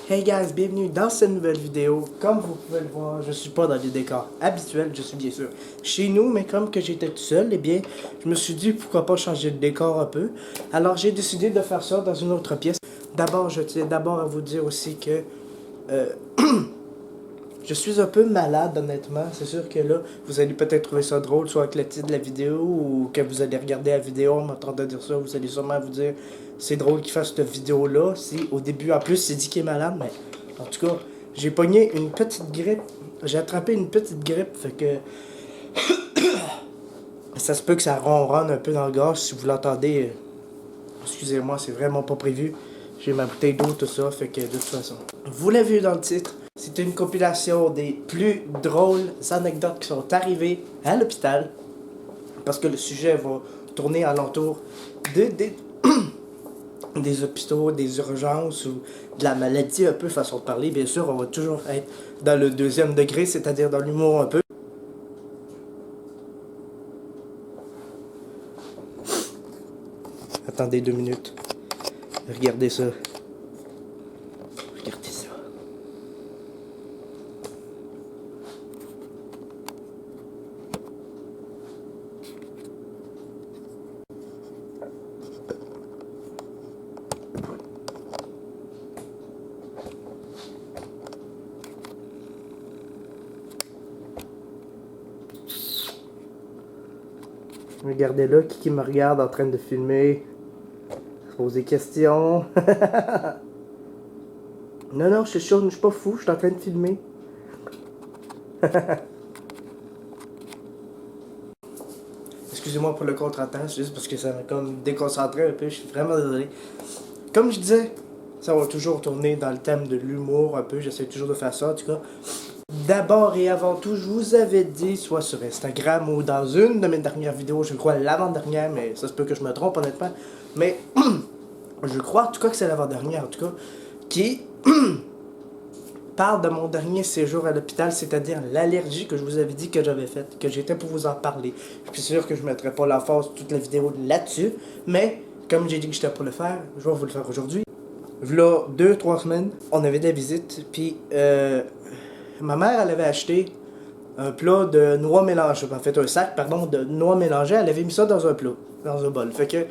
Hey guys, bienvenue dans cette nouvelle vidéo. Comme vous pouvez le voir, je suis pas dans les décors habituels, je suis bien sûr chez nous, mais comme que j'étais tout seul, eh bien, je me suis dit pourquoi pas changer de décor un peu. Alors j'ai décidé de faire ça dans une autre pièce. D'abord, je tiens d'abord à vous dire aussi que je suis un peu malade, honnêtement. C'est sûr que là, vous allez peut-être trouver ça drôle, soit avec le titre de la vidéo, ou que vous allez regarder la vidéo en m'entendant dire ça, vous allez sûrement vous dire c'est drôle qu'il fasse cette vidéo-là. Si au début, en plus, c'est dit qu'il est malade, mais en tout cas, j'ai pogné une petite grippe. J'ai attrapé une petite grippe, fait que ça se peut que ça ronronne un peu dans le gorge si vous l'entendez. Excusez-moi, c'est vraiment pas prévu. J'ai ma bouteille d'eau, tout ça, fait que de toute façon. Vous l'avez vu dans le titre, c'est une compilation des plus drôles anecdotes qui sont arrivées à l'hôpital. Parce que le sujet va tourner alentour des hôpitaux, des urgences ou de la maladie un peu, façon de parler. Bien sûr, on va toujours être dans le deuxième degré, c'est-à-dire dans l'humour un peu. Attendez 2 minutes. Regardez ça. Regardez ça. Regardez là, qui me regarde en train de filmer. Se pose des questions. Non, je suis chaud, je suis pas fou, je suis en train de filmer. Excusez-moi pour le contre-temps, c'est juste parce que ça m'a comme déconcentré un peu, je suis vraiment désolé. Comme je disais, ça va toujours tourner dans le thème de l'humour un peu, j'essaie toujours de faire ça en tout cas. D'abord et avant tout, je vous avais dit, soit sur Instagram ou dans une de mes dernières vidéos, je crois l'avant-dernière, mais ça se peut que je me trompe honnêtement, mais je crois en tout cas que c'est l'avant-dernière en tout cas, qui parle de mon dernier séjour à l'hôpital, c'est-à-dire l'allergie que je vous avais dit que j'avais faite, que j'étais pour vous en parler. Je suis sûr que je ne mettrai pas l'emphase toute la vidéo là-dessus, mais comme j'ai dit que j'étais pour le faire, je vais vous le faire aujourd'hui. Là, 2-3 semaines, on avait des visites, puis ma mère, elle avait acheté un plat de noix mélangées, en fait un sac, pardon, de noix mélangées, elle avait mis ça dans un plat, dans un bol. Fait que,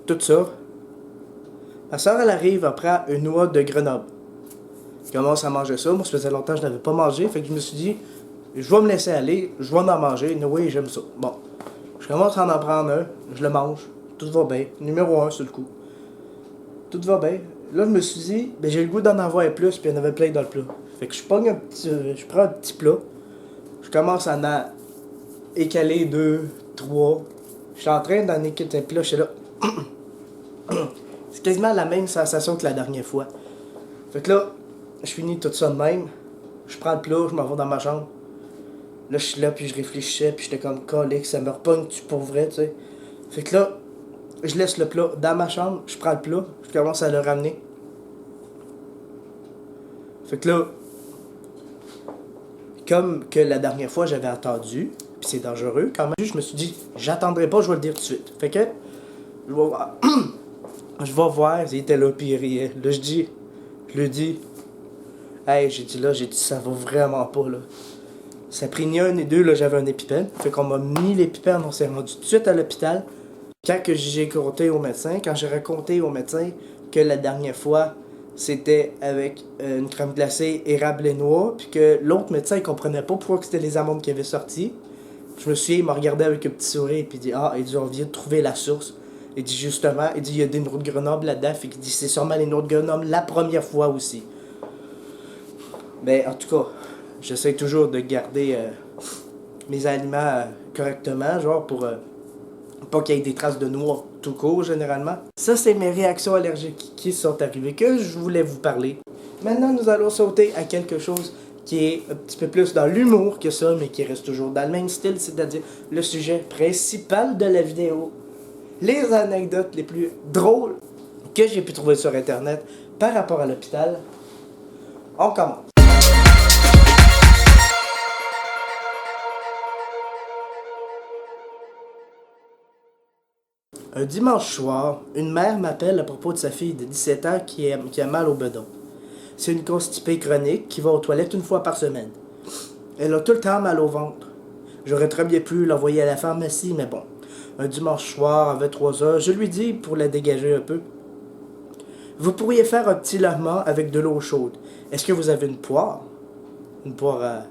tout ça, ma soeur, elle arrive après une noix de Grenoble. Je commence à manger ça. Moi, ça faisait longtemps que je n'avais pas mangé. Fait que je me suis dit, je vais me laisser aller, je vais en manger. Oui, j'aime ça. Bon, je commence à en prendre un, je le mange. Tout va bien. Numéro 1 sur le coup. Tout va bien. Là, je me suis dit, ben, j'ai le goût d'en avoir plus, puis il y en avait plein dans le plat. Fait que je prends un petit plat. Je commence à en écaler 2, 3. Je suis en train d'en écaler un plat, je suis là. C'est quasiment la même sensation que la dernière fois. Fait que là, je finis tout ça de même. Je prends le plat, je m'en vais dans ma chambre. Là, je suis là, puis je réfléchissais, puis j'étais comme colique, ça me repogne-tu pour vrai, tu sais. Fait que là, je laisse le plat dans ma chambre, je prends le plat, je commence à le ramener. Fait que là, comme que la dernière fois j'avais attendu, puis c'est dangereux quand même, je me suis dit, j'attendrai pas, je vais le dire tout de suite. Fait que, je vais voir. Je vais voir, il était là, puis il riait. Là, je lui dis, hey, j'ai dit, ça va vraiment pas, là. Ça a pris ni un ni deux, là, j'avais un épipène. Fait qu'on m'a mis l'épipène, on s'est rendu tout de suite à l'hôpital. Quand que j'ai raconté au médecin, que la dernière fois, c'était avec une crème glacée, érable et noix, puis que l'autre médecin, il comprenait pas pourquoi c'était les amandes qui avaient sorti. Je me suis dit, il m'a regardé avec un petit sourire, puis il dit, il dit, on vient de trouver la source. Il dit justement, il y a des noix de Grenoble là-dedans, fait qu'il dit c'est sûrement les noix de Grenoble la première fois aussi. Ben en tout cas, j'essaie toujours de garder mes aliments correctement, genre pour pas qu'il y ait des traces de noix tout court généralement. Ça c'est mes réactions allergiques qui sont arrivées que je voulais vous parler. Maintenant nous allons sauter à quelque chose qui est un petit peu plus dans l'humour que ça, mais qui reste toujours dans le même style, c'est-à-dire le sujet principal de la vidéo. Les anecdotes les plus drôles que j'ai pu trouver sur internet par rapport à l'hôpital. On commence. Un dimanche soir, une mère m'appelle à propos de sa fille de 17 ans qui a mal au bedon. C'est une constipée chronique qui va aux toilettes une fois par semaine. Elle a tout le temps mal au ventre. J'aurais très bien pu l'envoyer à la pharmacie, mais bon. Un dimanche soir, à 23 heures, je lui dis, pour la dégager un peu, vous pourriez faire un petit lavement avec de l'eau chaude. Est-ce que vous avez une poire? Une poire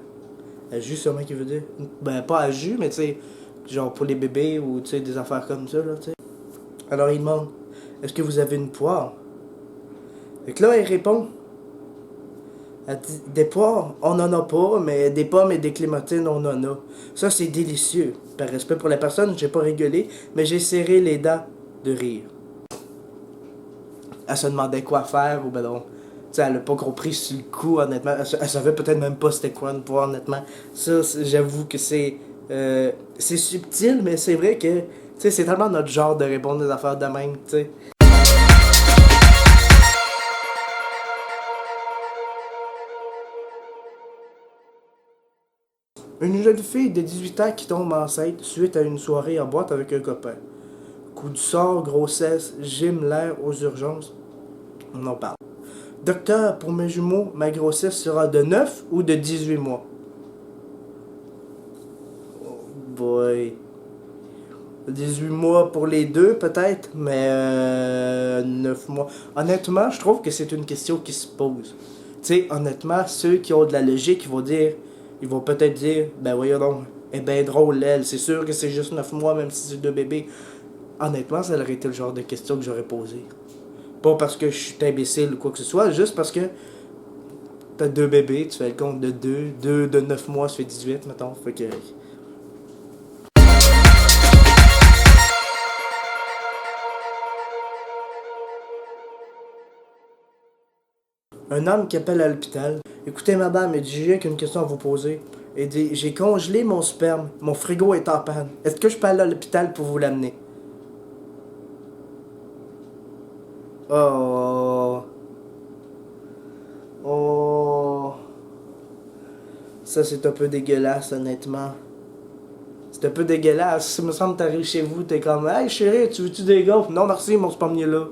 à jus, sûrement qui veut dire. Ben, pas à jus, mais tu sais, genre pour les bébés ou tu sais, des affaires comme ça, là, tu sais. Alors il demande, est-ce que vous avez une poire? Et que là, elle répond, elle dit, des poires, on n'en a pas, mais des pommes et des clémentines, on en a. Ça, c'est délicieux. Par respect pour la personne, j'ai pas rigolé, mais j'ai serré les dents de rire. Elle se demandait quoi faire, ou ben non. Tu sais, elle a pas compris sur le coup, honnêtement. Elle savait peut-être même pas c'était quoi une poire, honnêtement. Ça, j'avoue que c'est subtil, mais c'est vrai que, tu sais, c'est tellement notre genre de répondre des affaires de même, tu sais. Une jeune fille de 18 ans qui tombe enceinte suite à une soirée en boîte avec un copain. Coup du sort, grossesse, gym l'air aux urgences. On en parle. Docteur, pour mes jumeaux, ma grossesse sera de 9 ou de 18 mois? Oh boy. 18 mois pour les deux, peut-être, mais 9 mois. Honnêtement, je trouve que c'est une question qui se pose. Tu sais, honnêtement, ceux qui ont de la logique, ils vont peut-être dire, ben voyons donc, elle est bien drôle, elle, c'est sûr que c'est juste 9 mois, même si c'est deux bébés. Honnêtement, ça aurait été le genre de question que j'aurais posé. Pas parce que je suis imbécile ou quoi que ce soit, juste parce que t'as deux bébés, tu fais le compte de deux de 9 mois, ça fait 18, mettons. Fait que. Un homme qui appelle à l'hôpital. Écoutez, madame, il dit, j'ai qu'une question à vous poser. Il dit, j'ai congelé mon sperme, mon frigo est en panne. Est-ce que je peux aller à l'hôpital pour vous l'amener? Oh. Oh. Ça, c'est un peu dégueulasse, honnêtement. C'est un peu dégueulasse. Ça me semble que t'arrives chez vous, t'es comme, hey chérie, tu veux-tu des gaufres? Non, merci, mon sperme est là.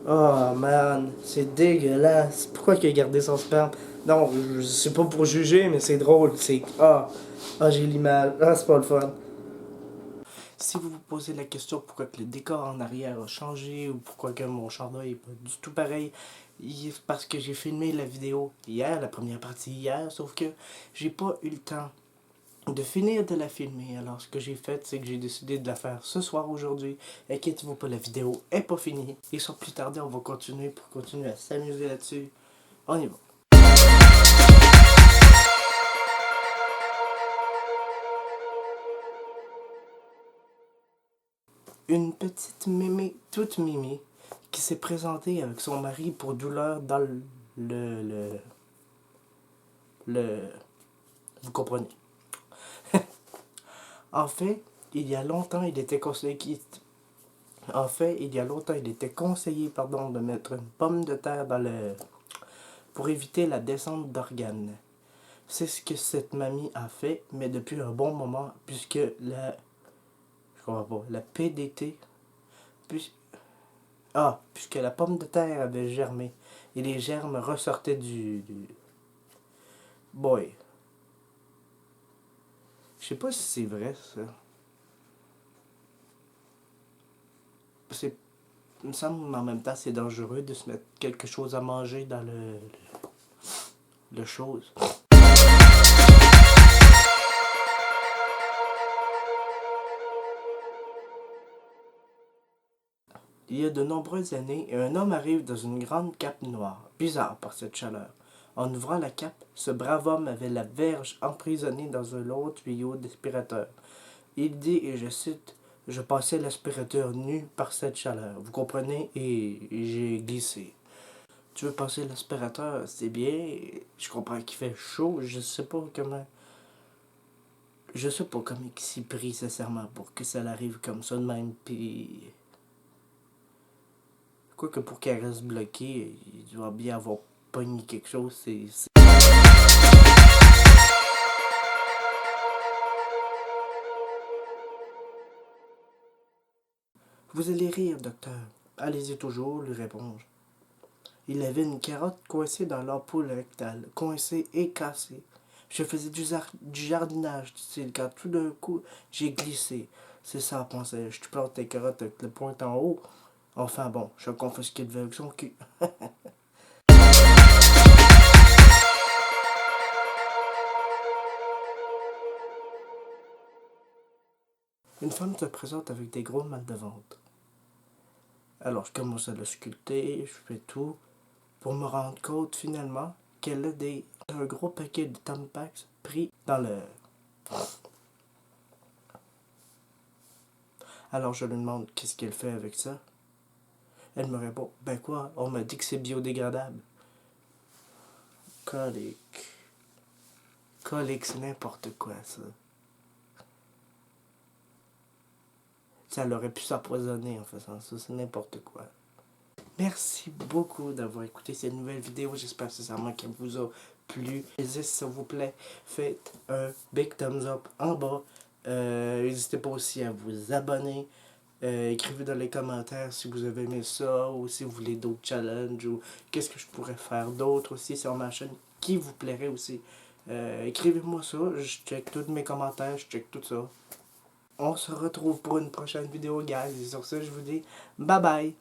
Oh man, c'est dégueulasse. Pourquoi qu'il a gardé son sperme? Non, c'est pas pour juger, mais c'est drôle. C'est. J'ai l'image. C'est pas le fun. Si vous vous posez la question pourquoi que le décor en arrière a changé ou pourquoi que mon chandail est pas du tout pareil, c'est parce que j'ai filmé la vidéo hier, la première partie hier, sauf que j'ai pas eu le temps de finir de la filmer. Alors ce que j'ai fait, c'est que j'ai décidé de la faire ce soir aujourd'hui. Inquiétez-vous pas, la vidéo est pas finie. Et sans plus tarder, on va continuer pour continuer à s'amuser là-dessus. On y va. Une petite mémé, toute mimée, qui s'est présentée avec son mari pour douleur dans le, le vous comprenez. En fait, il y a longtemps, il était conseillé, pardon, de mettre une pomme de terre dans le pour éviter la descente d'organes. C'est ce que cette mamie a fait, mais depuis un bon moment, puisque je comprends pas, la PDT, puisque la pomme de terre avait germé et les germes ressortaient du boy. Je sais pas si c'est vrai ça. Il me semble en même temps c'est dangereux de se mettre quelque chose à manger dans le chose. Il y a de nombreuses années, un homme arrive dans une grande cape noire, bizarre par cette chaleur. En ouvrant la cape, ce brave homme avait la verge emprisonnée dans un long tuyau d'aspirateur. Il dit, et je cite, je passais l'aspirateur nu par cette chaleur. Vous comprenez? Et j'ai glissé. Tu veux passer l'aspirateur? C'est bien. Je comprends qu'il fait chaud. Je sais pas comment il s'y pris sincèrement pour que ça l'arrive comme ça de même. Puis. Quoi que pour qu'elle reste bloquée, il doit bien avoir pogné quelque chose. Vous allez rire, docteur. Allez-y toujours, lui répondis-je. Il avait une carotte coincée dans l'ampoule rectale, coincée et cassée. Je faisais du jardinage, dit-il, quand tout d'un coup, j'ai glissé. C'est ça, pensais-je. Tu plantes tes carottes avec le point en haut. Enfin bon, je confie ce qu'il veut avec son cul. Une femme se présente avec des gros mal de ventre. Alors je commence à le sculpter, je fais tout, pour me rendre compte finalement qu'elle a un gros paquet de Tampax pris dans le... Alors je lui demande qu'est-ce qu'elle fait avec ça. Elle me répond, ben quoi, on m'a dit que c'est biodégradable. Colique. Colique, c'est n'importe quoi ça. Ça aurait pu s'empoisonner en faisant ça, c'est n'importe quoi. Merci beaucoup d'avoir écouté cette nouvelle vidéo. J'espère sincèrement qu'elle vous a plu. N'hésitez s'il vous plaît, faites un big thumbs up en bas. N'hésitez pas aussi à vous abonner. Écrivez dans les commentaires si vous avez aimé ça ou si vous voulez d'autres challenges ou qu'est-ce que je pourrais faire d'autre aussi sur ma chaîne qui vous plairait aussi. Écrivez-moi ça, je check tous mes commentaires, je check tout ça. On se retrouve pour une prochaine vidéo, guys. Et sur ce, je vous dis bye bye.